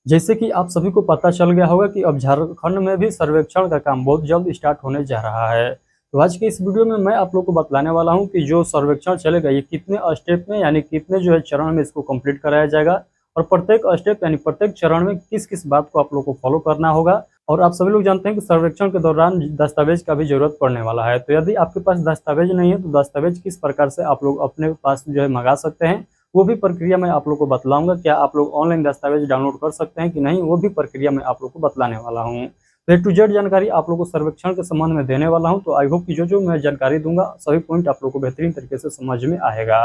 जैसे कि आप सभी को पता चल गया होगा कि अब झारखंड में भी सर्वेक्षण का काम बहुत जल्द स्टार्ट होने जा रहा है। तो आज के इस वीडियो में मैं आप लोग को बतलाने वाला हूं कि जो सर्वेक्षण चलेगा ये कितने स्टेप में यानी कितने जो है चरण में इसको कंप्लीट कराया जाएगा और प्रत्येक स्टेप यानी प्रत्येक चरण में किस किस बात को आप लोग को फॉलो करना होगा। और आप सभी लोग जानते हैं कि सर्वेक्षण के दौरान दस्तावेज का भी जरूरत पड़ने वाला है। तो यदि आपके पास दस्तावेज नहीं है तो दस्तावेज किस प्रकार से आप लोग अपने पास जो है मंगा सकते हैं, वो भी प्रक्रिया मैं आप लोग को बतलाऊंगा। क्या आप लोग ऑनलाइन दस्तावेज डाउनलोड कर सकते हैं कि नहीं, वो भी प्रक्रिया मैं आप लोग को बतलाने वाला हूँ। तो A to Z जानकारी आप लोग को सर्वेक्षण के संबंध में देने वाला हूँ। तो आई होप कि जो जो मैं जानकारी दूंगा सभी पॉइंट आप लोग को बेहतरीन तरीके से समझ में आएगा।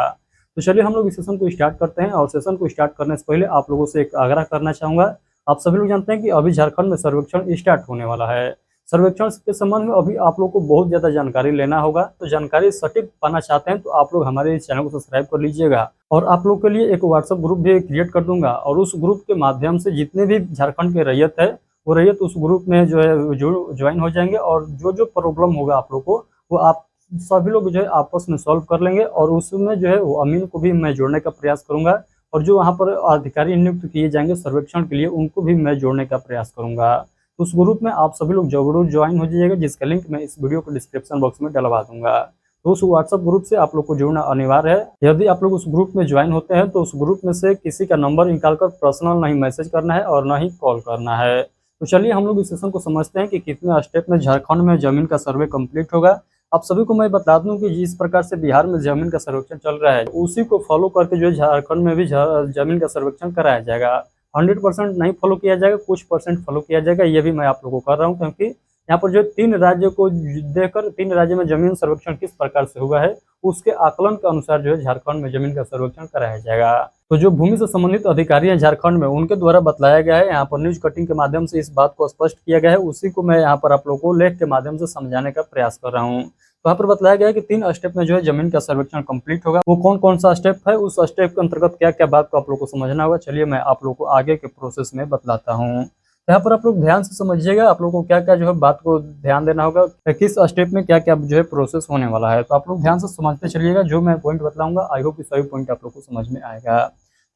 तो चलिए हम लोग इस सेशन को स्टार्ट करते हैं। और सेशन को स्टार्ट करने से पहले आप लोगों से एक आग्रह करना चाहूँगा। आप सभी लोग जानते हैं कि अभी झारखंड में सर्वेक्षण स्टार्ट होने वाला है। सर्वेक्षण के संबंध में अभी आप लोग को बहुत ज़्यादा जानकारी लेना होगा। तो जानकारी सटीक पाना चाहते हैं तो आप लोग हमारे इस चैनल को सब्सक्राइब कर लीजिएगा। और आप लोग के लिए एक व्हाट्सएप ग्रुप भी क्रिएट कर दूंगा और उस ग्रुप के माध्यम से जितने भी झारखंड के रैयत है वो रैयत उस ग्रुप में जो है ज्वाइन हो जाएंगे। और जो जो प्रॉब्लम होगा आप लोग को वो आप सभी लोग जो है आपस में सॉल्व कर लेंगे। और उसमें जो है वो अमीन को भी मैं जोड़ने का प्रयास करूंगा। और जो वहाँ पर अधिकारी नियुक्त किए जाएंगे सर्वेक्षण के लिए उनको भी मैं जोड़ने का प्रयास करूंगा। उस ग्रुप में आप सभी लोग जरूर ज्वाइन हो जाइएगा, जिसका लिंक मैं इस वीडियो को डिस्क्रिप्शन बॉक्स में डलवा दूंगा। तो उस व्हाट्सएप ग्रुप से आप लोग को जुड़ना अनिवार्य है। यदि आप लोग उस ग्रुप में ज्वाइन होते हैं तो उस ग्रुप में से किसी का नंबर निकालकर पर्सनल नहीं मैसेज करना है और ना ही कॉल करना है। तो चलिए हम लोग इस सेशन को समझते हैं कि कितने स्टेप में झारखंड में जमीन का सर्वे कंप्लीट होगा। आप सभी को मैं बता दूं कि जिस प्रकार से बिहार में जमीन का सर्वेक्षण चल रहा है उसी को फॉलो करके जो है झारखंड में भी जमीन का सर्वेक्षण कराया जाएगा। 100% नहीं फॉलो किया जाएगा, कुछ परसेंट फॉलो किया जाएगा। ये भी मैं आप लोगों को कर रहा हूँ क्योंकि यहाँ पर जो 3 राज्य को देखकर 3 राज्य में जमीन सर्वेक्षण किस प्रकार से हुआ है उसके आकलन के अनुसार जो है झारखंड में जमीन का सर्वेक्षण कराया जाएगा। तो जो भूमि से संबंधित अधिकारी हैं झारखंड में उनके द्वारा बतलाया गया है, यहाँ पर न्यूज कटिंग के माध्यम से इस बात को स्पष्ट किया गया है, उसी को मैं यहाँ पर आप लोगों को लेख के माध्यम से समझाने का प्रयास कर रहा हूँ। तो यहाँ पर बताया गया है कि 3 स्टेप में जो है जमीन का सर्वेक्षण कंप्लीट होगा। वो कौन कौन सा स्टेप है, उस स्टेप के अंतर्गत क्या क्या बात को आप लोग को समझना होगा, चलिए मैं आप लोग को आगे के प्रोसेस में बतलाता हूँ। यहाँ पर आप लोग ध्यान से समझिएगा, आप लोगों को क्या क्या जो है बात को ध्यान देना होगा, किस स्टेप में क्या क्या जो है प्रोसेस होने वाला है। तो आप लोग ध्यान से समझते चलिएगा, जो मैं पॉइंट बतलाऊंगा आई होप कि सभी पॉइंट आप लोग को समझ में आएगा।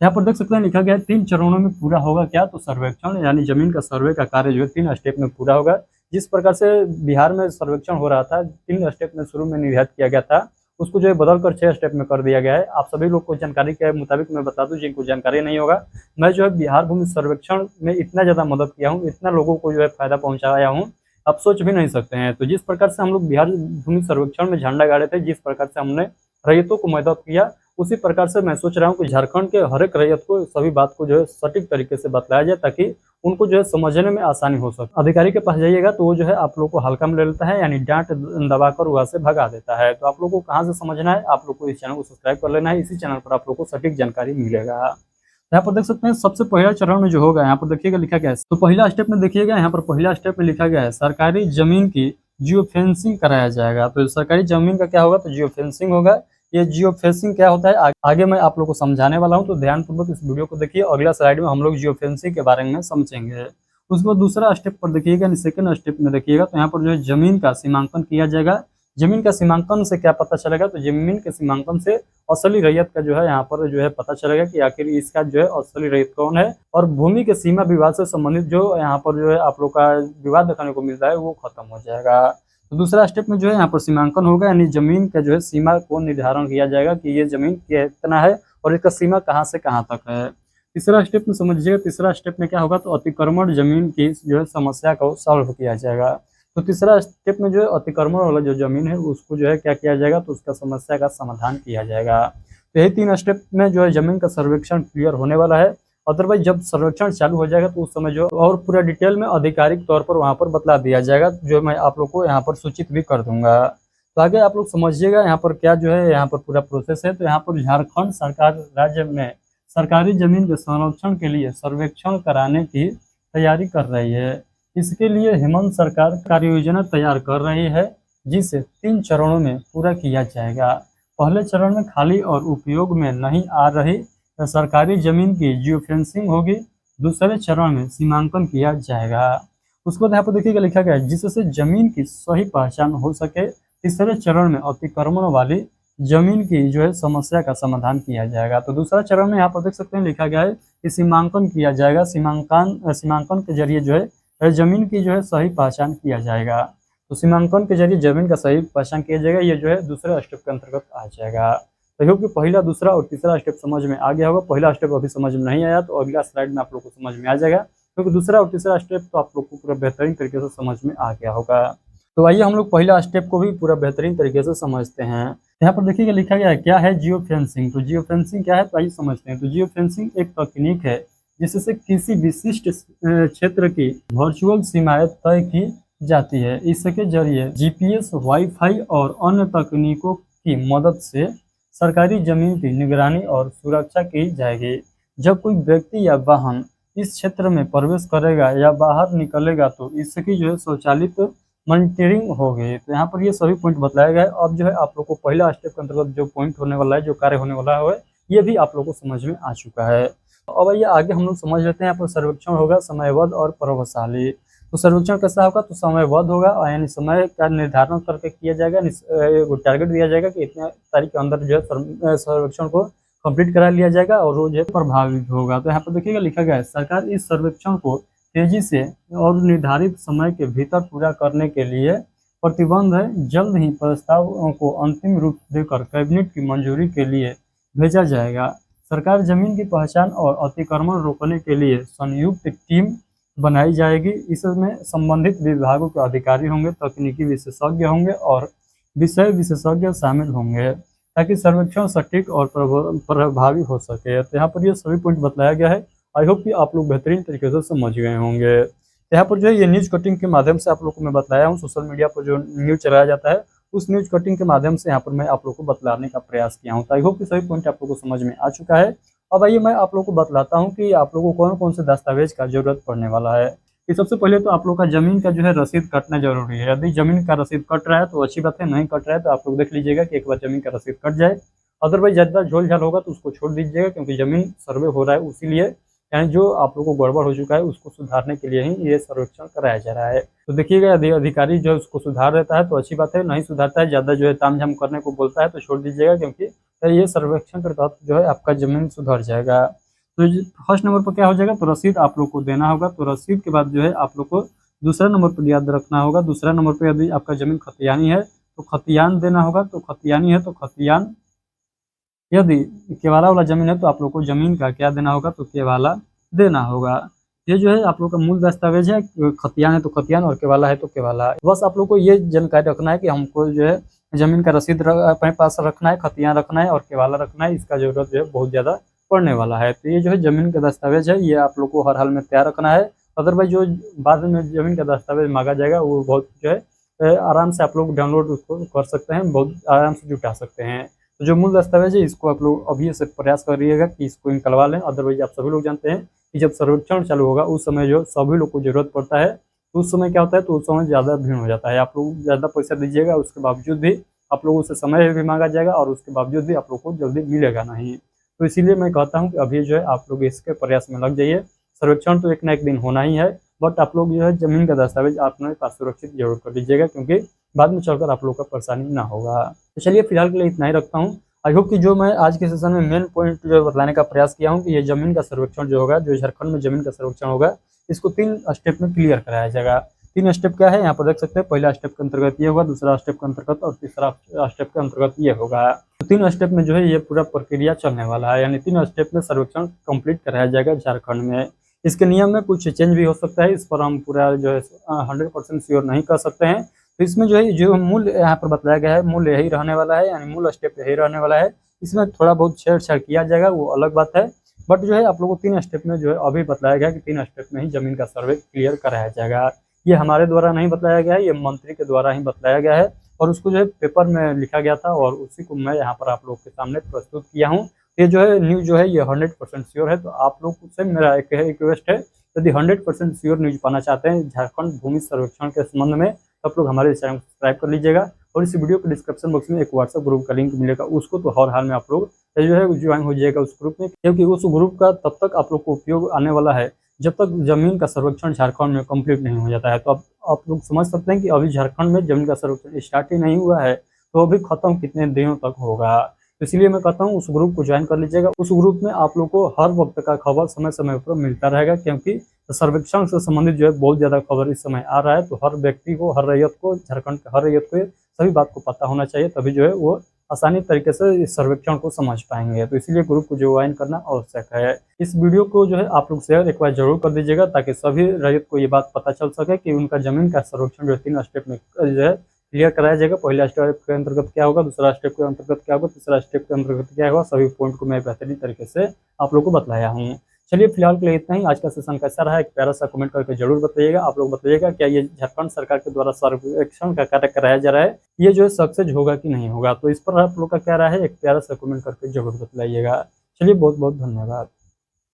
यहाँ पर देख सकते हैं लिखा गया है 3 चरणों में पूरा होगा क्या, तो सर्वेक्षण यानी जमीन का सर्वे का कार्य जो है 3 स्टेप में पूरा होगा। जिस प्रकार से बिहार में सर्वेक्षण हो रहा था 3 स्टेप में शुरू में निर्धारित किया गया था, उसको जो है बदलकर 6 स्टेप में कर दिया गया है। आप सभी लोग को जानकारी के मुताबिक मैं बता दूं, जिनको जानकारी नहीं होगा, मैं जो है बिहार भूमि सर्वेक्षण में इतना ज़्यादा मदद किया हूँ, इतना लोगों को जो है फायदा पहुँचाया हूँ, आप सोच भी नहीं सकते हैं। तो जिस प्रकार से हम लोग बिहार भूमि सर्वेक्षण में झंडा गाड़े थे, जिस प्रकार से हमने रैयतों को मदद किया, उसी प्रकार से मैं सोच रहा हूँ कि झारखंड के हर एक रैयत को सभी बात को जो है सटीक तरीके से बताया जाए ताकि उनको जो है समझने में आसानी हो सके। अधिकारी के पास जाइएगा तो वो जो है आप लोग को हल्का में ले लेता है, यानी डांट दबाकर वहाँ से भगा देता है। तो आप लोग को कहाँ से समझना है, आप लोग को इस चैनल को सब्सक्राइब कर लेना है, इसी चैनल पर आप लोग को सटीक जानकारी मिलेगा। यहाँ पर देख सकते हैं सबसे पहला चरण में जो होगा, यहाँ पर देखिएगा लिखा गया है। तो पहला स्टेप में देखिएगा, यहाँ पर पहला स्टेप में लिखा गया है सरकारी जमीन की जियो फेंसिंग कराया जाएगा। तो सरकारी जमीन का क्या होगा, तो जियो फेंसिंग होगा। ये जियो फेंसिंग क्या होता है आगे मैं आप लोग को समझाने वाला हूँ, तो ध्यानपूर्वक इस वीडियो को देखिए। अगला स्लाइड में हम लोग जियो फेंसिंग के बारे में समझेंगे। उसके बाद दूसरा स्टेप पर देखिएगा, सेकंड स्टेप में देखिएगा, तो यहाँ पर जो है जमीन का सीमांकन किया जाएगा। जमीन का सीमांकन से क्या पता चलेगा, तो जमीन के सीमांकन से असली रैयत का जो है यहाँ पर जो है पता चलेगा कि आखिर इसका जो है असली रैयत कौन है। और भूमि के सीमा विवाद से संबंधित जो यहाँ पर जो है आप लोग का विवाद देखने को मिलता है वो खत्म हो जाएगा। तो दूसरा स्टेप में जो है यहाँ पर सीमांकन होगा, यानी जमीन का जो है सीमा को निर्धारण किया जाएगा कि ये जमीन कितना है और इसका सीमा कहाँ से कहाँ तक है। तीसरा स्टेप में समझिएगा, तीसरा स्टेप में क्या होगा, तो अतिक्रमण जमीन की जो है समस्या को सॉल्व किया जाएगा। तो तीसरा स्टेप में जो है अतिक्रमण वाला जो जमीन है उसको जो है क्या किया जाएगा, तो उसका समस्या का समाधान किया जाएगा। तो यही 3 स्टेप में जो है जमीन का सर्वेक्षण क्लियर होने वाला है। अदरवाइज जब सर्वेक्षण चालू हो जाएगा तो उस समय जो और पूरा डिटेल में आधिकारिक तौर पर वहाँ पर बतला दिया जाएगा, जो मैं आप लोग को यहाँ पर सूचित भी कर दूंगा। तो आगे आप लोग समझिएगा यहाँ पर क्या जो है यहाँ पर पूरा प्रोसेस है। तो यहाँ पर झारखंड सरकार राज्य में सरकारी जमीन के संरक्षण के लिए सर्वेक्षण कराने की तैयारी कर रही है। इसके लिए हेमंत सरकार कार्य योजना तैयार कर रही है, जिसे 3 चरणों में पूरा किया जाएगा। पहले चरण में खाली और उपयोग में नहीं आ रही सरकारी जमीन की जियो फेंसिंग होगी। दूसरे चरण में सीमांकन किया जाएगा। उसके बाद यहाँ पर देखिएगा लिखा गया है जिससे जमीन की सही पहचान हो सके। तीसरे चरण में अतिक्रमण वाली जमीन की जो है समस्या का समाधान किया जाएगा। तो दूसरा चरण में यहाँ पर देख सकते हैं लिखा गया है कि सीमांकन किया जाएगा। सीमांकन के जरिए जो है जमीन की जो है सही पहचान किया जाएगा। तो सीमांकन के जरिए जमीन का सही पहचान किया जाएगा, ये जो है दूसरे स्टेप के अंतर्गत आ जाएगा। तो क्योंकि पहला, दूसरा और तीसरा स्टेप समझ में आ गया होगा। पहला स्टेप अभी समझ में नहीं आया तो अगला स्लाइड में आप लोग को समझ में आ जाएगा, क्योंकि दूसरा और तीसरा स्टेप तो आप लोग को पूरा बेहतरीन तरीके से समझ में आ गया होगा। तो आइए हम लोग पहला स्टेप को भी पूरा बेहतरीन तरीके से समझते हैं। यहाँ पर देखिएगा लिखा गया है क्या है, जियो फेंसिंग। तो जियो फेंसिंग क्या है, तो आइए समझते हैं। तो जियो फेंसिंग एक तकनीक है जिससे किसी विशिष्ट क्षेत्र की वर्चुअल सीमाएं तय की जाती है। इसके जरिए जीपीएस, वाईफाई और अन्य तकनीकों की मदद से सरकारी जमीन की निगरानी और सुरक्षा की जाएगी। जब कोई व्यक्ति या वाहन इस क्षेत्र में प्रवेश करेगा या बाहर निकलेगा तो इसकी जो है स्वचालित मॉनिटरिंग होगी। तो यहाँ पर ये सभी पॉइंट बताया गया है। अब जो है आप लोग को पहला स्टेप के अंतर्गत जो पॉइंट होने वाला है, जो कार्य होने वाला है, ये भी आप लोग को समझ में आ चुका है। अब आइए आगे हम लोग समझ लेते हैं। यहाँ पर सर्वेक्षण होगा समयबद्ध और प्रभावशाली। तो सर्वेक्षण कैसा होगा, तो समयबद्ध होगा, यानी समय का निर्धारण करके किया जाएगा। टारगेट दिया जाएगा कि इतने तारीख के अंदर जो है सर्वेक्षण को कंप्लीट करा लिया जाएगा, और वो जो है प्रभावित होगा। तो यहाँ पर देखिएगा लिखा गया है, सरकार इस सर्वेक्षण को तेजी से और निर्धारित समय के भीतर पूरा करने के लिए प्रतिबद्ध है। जल्द ही प्रस्ताव को अंतिम रूप देकर कैबिनेट की मंजूरी के लिए भेजा जाएगा। सरकार जमीन की पहचान और अतिक्रमण रोकने के लिए संयुक्त टीम बनाई जाएगी। इसमें संबंधित विभागों के अधिकारी होंगे, तकनीकी विशेषज्ञ होंगे और विषय विशेषज्ञ शामिल होंगे, ताकि सर्वेक्षण सटीक और प्रभावी हो सके। तो यहाँ पर ये सभी पॉइंट बताया गया है। आई होप कि आप लोग बेहतरीन तरीके से समझ गए होंगे। यहाँ पर जो है ये न्यूज़ कटिंग के माध्यम से आप लोग को मैं बताया हूँ, सोशल मीडिया पर जो न्यूज़ चलाया जाता है उस न्यूज़ कटिंग के माध्यम से यहाँ पर मैं आप लोग को बतलाने का प्रयास किया हूँ। तो आई होप कि सभी पॉइंट आप लोग को समझ में आ चुका है। अब आइए मैं आप लोग को बतलाता हूँ कि आप लोगों को कौन कौन से दस्तावेज का जरूरत पड़ने वाला है। कि सबसे पहले तो आप लोग का जमीन का जो है रसीद कटना जरूरी है। यदि जमीन का रसीद कट रहा है तो अच्छी बात है, नहीं कट रहा है तो आप लोग देख लीजिएगा कि एक बार जमीन का रसीद कट जाए। अदरवाइज ज़्यादा झोल झाल होगा तो उसको छोड़ दीजिएगा, क्योंकि जमीन सर्वे हो रहा है, इसीलिए यानी जो आप लोगों को गड़बड़ हो चुका है उसको सुधारने के लिए ही ये सर्वेक्षण कराया जा रहा है। तो देखिएगा यदि अधिकारी जो है उसको सुधार देता है तो अच्छी बात है, नहीं सुधारता है, ज़्यादा जो है तामझाम करने को बोलता है तो छोड़ दीजिएगा, क्योंकि ये सर्वेक्षण के तहत जो है आपका जमीन सुधर जाएगा। तो फर्स्ट नंबर पर क्या हो जाएगा, तो रसीद आप लोग को देना होगा। तो रसीद के बाद जो है आप लोग को दूसरा नंबर पर याद रखना होगा। दूसरा नंबर पर यदि आपका जमीन खतियानी है तो खतियान देना होगा। तो खतियानी है तो खतियान, यदि केवाला वाला जमीन है तो आप लोग को जमीन का क्या देना होगा, तो केवाला देना होगा। ये जो है आप लोग का मूल दस्तावेज है। खतियान है तो खतियान और केवाला है तो केवाला। बस आप लोग को ये जानकारी रखना है कि हमको जो है जमीन का रसीद अपने पास रखना है, खतियान रखना है और केवाला रखना है। इसका जरूरत जो है बहुत ज़्यादा पड़ने वाला है। तो ये जो है जमीन का दस्तावेज है, ये आप लोग को हर हाल में तैयार रखना है। अदरवाइज जो बाद में जमीन का दस्तावेज मांगा जाएगा वो बहुत जो है आराम से आप लोग डाउनलोड उसको कर सकते हैं, बहुत आराम से जुटा सकते हैं। तो जो मूल दस्तावेज है इसको आप लोग अभी से प्रयास करिएगा कि इसको निकलवा लें। अदरवाइज आप सभी लोग जानते हैं कि जब सर्वेक्षण चालू होगा उस समय जो सभी लोग को जरूरत पड़ता है, तो उस समय क्या होता है, तो उस समय ज़्यादा भीड़ हो जाता है। आप लोग ज़्यादा पैसा दीजिएगा, उसके बावजूद भी आप लोगों से समय भी मांगा जाएगा और उसके बावजूद भी आप लोग को जल्दी मिलेगा नहीं। तो इसीलिए मैं कहता हूँ कि अभी जो है आप लोग इसके प्रयास में लग जाइए। सर्वेक्षण तो एक ना एक दिन होना ही है, बट आप लोग जो है जमीन का दस्तावेज अपने पास सुरक्षित जरूर कर लीजिएगा, क्योंकि बाद में चलकर आप लोग का परेशानी ना होगा। तो चलिए फिलहाल के लिए इतना ही रखता हूँ। आई होप कि जो मैं आज के सेशन में मेन पॉइंट जो बताने का प्रयास किया हूँ कि ये जमीन का सर्वेक्षण जो होगा, जो झारखंड में जमीन का सर्वेक्षण होगा, इसको 3 स्टेप में क्लियर कराया जाएगा। 3 स्टेप क्या है यहाँ पर देख सकते हैं। पहला स्टेप के अंतर्गत ये होगा, दूसरा स्टेप के अंतर्गत और तीसरा स्टेप के अंतर्गत ये होगा। तो 3 स्टेप में जो है ये पूरा प्रक्रिया चलने वाला है, यानी 3 स्टेप में सर्वेक्षण कंप्लीट कराया जाएगा झारखंड में। इसके नियम में कुछ चेंज भी हो सकता है, इस पर हम पूरा जो है 100% श्योर नहीं कर सकते हैं। तो इसमें जो है जो मूल यहाँ पर बताया गया है, मूल यही रहने वाला है, यानी मूल स्टेप यही रहने वाला है। इसमें थोड़ा बहुत छेड़छाड़ किया जाएगा, वो अलग बात है, बट जो है आप लोगों को 3 स्टेप में जो है अभी बताया गया कि 3 स्टेप में ही जमीन का सर्वे क्लियर कराया जाएगा। ये हमारे द्वारा नहीं बताया गया है, ये मंत्री के द्वारा ही बताया गया है, और उसको जो है पेपर में लिखा गया था और उसी को मैं यहाँ पर आप लोग के सामने प्रस्तुत किया हूँ। ये जो है न्यूज़ जो है ये 100% श्योर है। तो आप लोग से मेरा एक रिक्वेस्ट है, यदि 100% श्योर न्यूज़ पाना चाहते हैं झारखंड भूमि सर्वेक्षण के संबंध में, तो आप लोग हमारे चैनल को सब्सक्राइब कर लीजिएगा। और इस वीडियो के डिस्क्रिप्शन बॉक्स में एक व्हाट्सएप ग्रुप का लिंक मिलेगा, उसको तो हर हाल में आप लोग जो है ज्वाइन हो जाएगा उस ग्रुप में, क्योंकि उस ग्रुप का तब तक आप लोग को उपयोग आने वाला है जब तक जमीन का सर्वेक्षण झारखंड में कंप्लीट नहीं हो जाता है। तो आप लोग समझ सकते हैं कि अभी झारखंड में जमीन का सर्वेक्षण स्टार्ट ही नहीं हुआ है, तो अभी खत्म कितने दिनों तक होगा। तो इसलिए मैं कहता हूँ उस ग्रुप को ज्वाइन कर लीजिएगा। उस ग्रुप में आप लोग को हर वक्त का खबर समय समय पर मिलता रहेगा, क्योंकि सर्वेक्षण से संबंधित जो है बहुत ज़्यादा खबर इस समय आ रहा है। तो हर व्यक्ति को, हर रैयत को, झारखंड के हर रैयत को सभी बात को पता होना चाहिए, तभी जो है वो आसानी तरीके से इस सर्वेक्षण को समझ पाएंगे। तो इसीलिए ग्रुप को ज्वाइन करना आवश्यक है। इस वीडियो को जो है आप लोग शेयर एक बार जरूर कर दीजिएगा, ताकि सभी रैयत को ये बात पता चल सके कि उनका जमीन का सर्वेक्षण जो है 3 स्टेप में जो है क्लियर कराया जाएगा। पहला स्टेप के अंतर्गत क्या होगा, दूसरा स्टेप के अंतर्गत क्या होगा, तीसरा स्टेप के अंतर्गत क्या होगा, सभी पॉइंट को मैं बेहतरीन तरीके से आप लोग को बताया हूँ। चलिए फिलहाल के लिए इतना ही। आज का सेशन कैसा रहा, एक प्यारा सा कमेंट करके जरूर बताइएगा। आप लोग बताइएगा क्या ये झारखंड सरकार के द्वारा सर्वेक्षण का कार्य कराया जा रहा है, ये जो है सक्सेस होगा कि नहीं होगा। तो इस पर आप लोग का क्या राय है, एक प्यारा सा कमेंट करके जरूर बताइएगा। चलिए बहुत बहुत धन्यवाद।